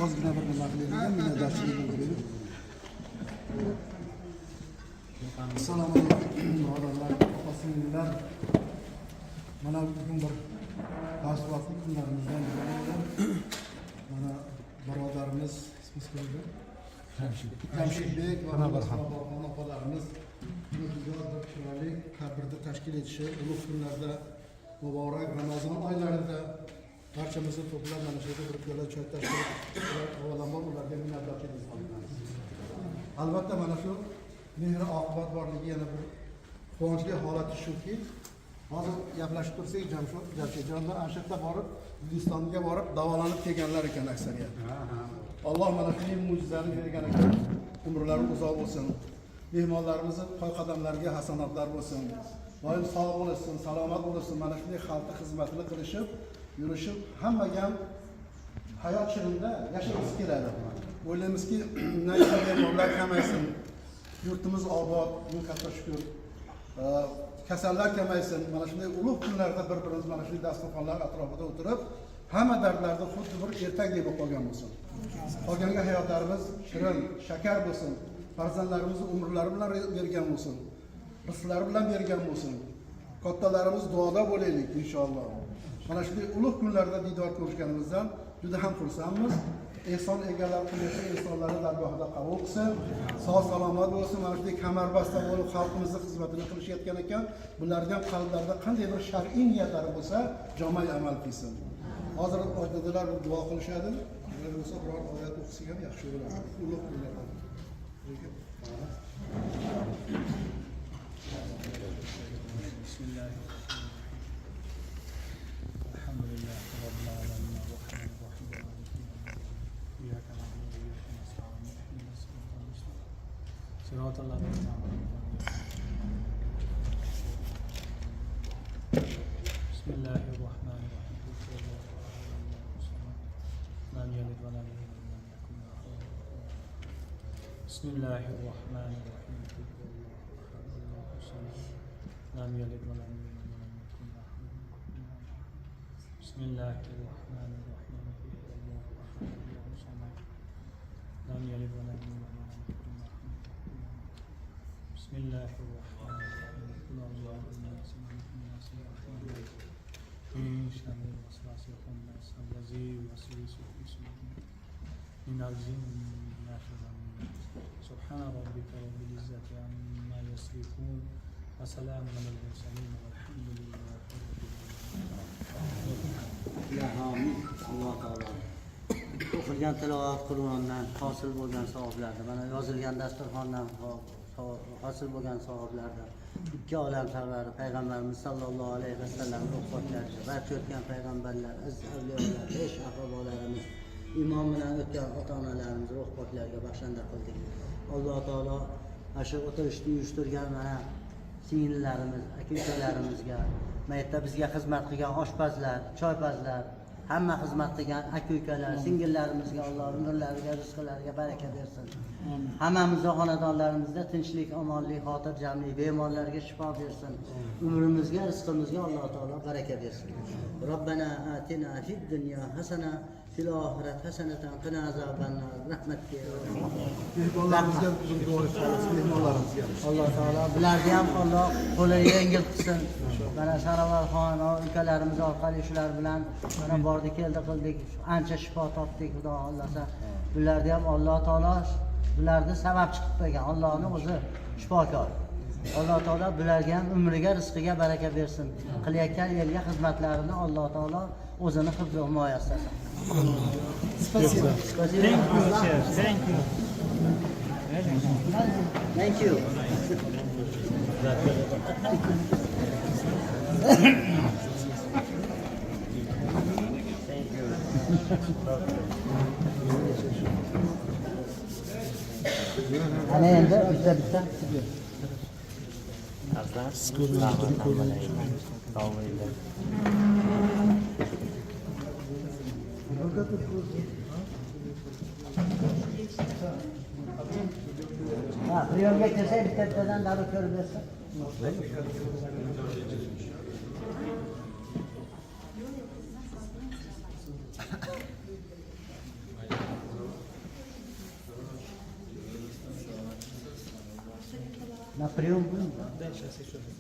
ozgina bir nima qilaylik, minnatdorchilik bildiraylik. Assalomu alaykum birodarlar, opa-singillar. Mana bugun bir tasavvufli kunlarimizdan biri. Mana birodarimiz ismingiz kimdir? Jamshidbek va Barxon opalarimiz bugun chiroyli qabrda tashkil etishi, ulug' kunlarda muborak Ramazon oylarida barchamizni to'plab mana shu yerda bir piyola choy tashkil etishlar, avvalambor ularga minnatdorchilik bildiramiz. Albatta mana shu mehr oqibat borligi yana bir quvonchli holati shuki, hozir gaplashib tursak Jamshidjonda Anshirda borib, Hindistonga borib davolanib kelganlar ekan aksariyat. Alloh mana shunday mo'jizani bergan ekan. Umrlari uzoq bo'lsin. Mehmonlarimizning qo'y qadamlariga hasanatlar bo'lsin. Doim sog' bo'lsin, salomat bo'lsin. Mana shunday xalqqa xizmatini qilishib, yurishib, hammaga ham hayot shirinda yashashimiz keladi. O'ylaymizki, mehmonlar kamaysin. Yurtimiz obod, bunga katta shukr. Kasallar kamaysin. Mana shunday ulug' kunlarda bir-birimiz mana shunday dasturxonlar atrofida o'tirib, hamma dardlarni xuddi bir ertakdek bo'lib qolgan bo'lsin. Qolganga hayotlarimiz shirin, shakar bo'lsin. Farzandlarimizni umrlari bilan bergan bo'lsin. Rizqlari bilan bergan bo'lsin. Kattalarimiz duoda bo'laylik inshaalloh. Mana shunday ulug' kunlarda didor ko'rishganimizdan juda ham xursandmiz. Ehson egalari qilayotgan ehsonlarni dargohida qabul qilsin. Sog' salomat bo'lsin. Mana shunday kamarbasta bo'lib xalqimizning xizmatini qilishayotgan ekan, bularning qalblarida qanday bir shar'iy niyatlari bo'lsa, jomay amal qilsin. Hozir ojdadalar bir duo qilishadi. Agar bo'lsa biror oyat o'qisak ham yaxshi bo'ladi. Ulug' kunlarda. Bismillah. Alhamdulillah rabbil alamin arrahmanir rahim. İyyaka na'budu ve iyyaka nestaîn. İhdinas sıratal mustaqim. Sıratal ladzîne en'amta aleyhim. Bismillahirrahmanirrahim. Lam yalid ve lam yulad ve lam yakul lahu kufuwan ahad. Bismillahirrahmanirrahim. Lam yalid ve lam yulad ve lam yakul lahu kufuwan ahad. Bismillahirrahmanirrahim. Lam yalid ve lam yulad ve lam yakul lahu kufuwan ahad. Bismillahirrahmanirrahim. Kul a'udhu billahi minash shaitanir racim. Min sharri waswasil khannas allazi yuwaswisu fi sudur minal jinni wan nas. Subhana rabbika rabbil izzati amma yasifun ve selamun alel murselin velhamdülillahi rabbil alamin. Ya amin. Alloh taolo o'qilgan tilovat Qur'ondan hosil bo'lgan savoblarni, mana yozilgan dasturxondan hosil bo'lgan savoblardan ikki olam sarvari payg'ambarimiz sollallohu alayhi vasallam ruxsatlarga barcha o'tgan payg'ambarlar, avliyolar, besh aqrabolarimiz, imom bilan o'tgan ota-onalarimiz ruhpoklarga baxshanda qildik. Alloh taolo mana shu o'tirishni uyushtirgan mana singillarimiz, aka-ukalarimizga, maytda bizga xizmat qilgan oshpazlar, choypazlar, hamma xizmat qilgan aka-ukalar, singillarimizga Alloh umrlariga, rizqlariga baraka bersin. Hammamizning xonadonlarimizda tinchlik, omonlik, xotirjamlik, bemorlarga shifo bersin. Umrimizga, rizqimizga Alloh taolo baraka bersin. Robbana atina fid dunya hasana fil oxirat hasanatan qina azobannar. Rahmatga. Mehmonlarimizga duo qilamiz, mehmonlarimizga. Alloh taolo bularni ham Alloh qo'li yengil qilsin. Mana Saravarxon ukalarimiz orqali shular bilan mana bordi keldi qildik, ancha shifo topdik, xudo xohlasa. Bularni ham Alloh taolo bularni sababchi qilib qo'ygan. Allohning o'zi shifokor. Alloh taolo bularga ham umriga, rizqiga baraka bersin. Qilayotgan yerga xizmatlarini Alloh taolo o'zini hifz va himoyasida qilsin. Spasibo. Thank you. Thank you. Ana endi bitta. Ha, priyomga kelsa bittadan davr ko'rib bersin. Na prium bu. Deixa, se chove.